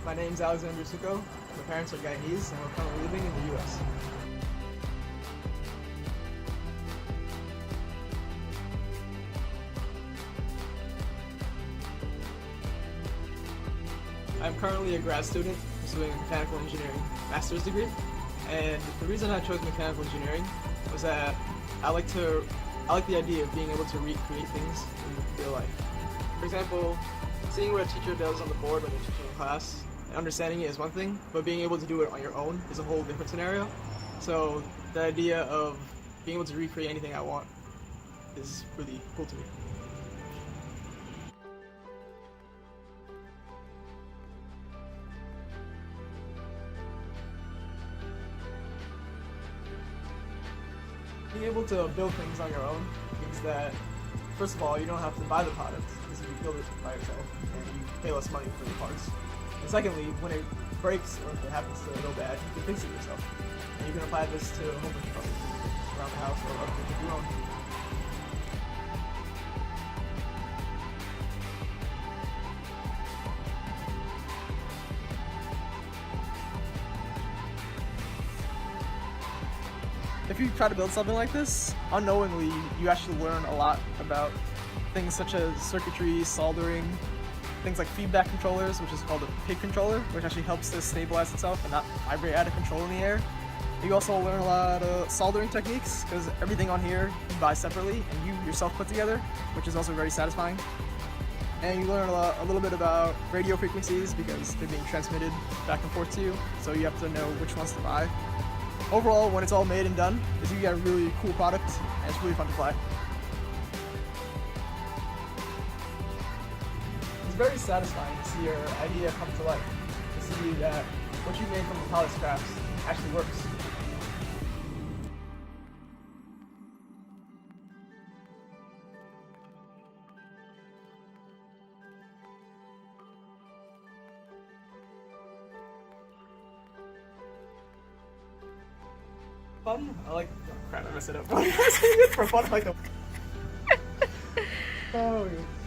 My name's Alexander Suko. My parents are Guyanese, and we're currently living in the U.S. I'm currently a grad student pursuing a mechanical engineering master's degree, and the reason I chose mechanical engineering was that I like the idea of being able to recreate things in real life. For example, seeing what a teacher does on the board when they're teaching a class, and understanding it is one thing, but being able to do it on your own is a whole different scenario. So the idea of being able to recreate anything I want is really cool to me. Being able to build things on your own means that, first of all, you don't have to buy the product because you build it by yourself and you pay less money for the parts. And secondly, when it breaks or if it happens to go bad, you can fix it yourself. And you can apply this to a whole bunch of products around the house or other things of your own. If you try to build something like this, unknowingly, you actually learn a lot about things such as circuitry, soldering, things like feedback controllers, which is called a pig controller, which actually helps this stabilize itself and not vibrate out of control in the air. You also learn a lot of soldering techniques, because everything on here you buy separately and you yourself put together, which is also very satisfying. And you learn a little bit about radio frequencies, because they're being transmitted back and forth to you, so you have to know which ones to buy. Overall, when it's all made and done, is you get a really cool product, and it's really fun to fly. It's very satisfying to see your idea come to life, to see that what you made from the college scraps actually works. Fun? I like. Oh, crap, I messed it up. For fun, I like the. Oh, yeah.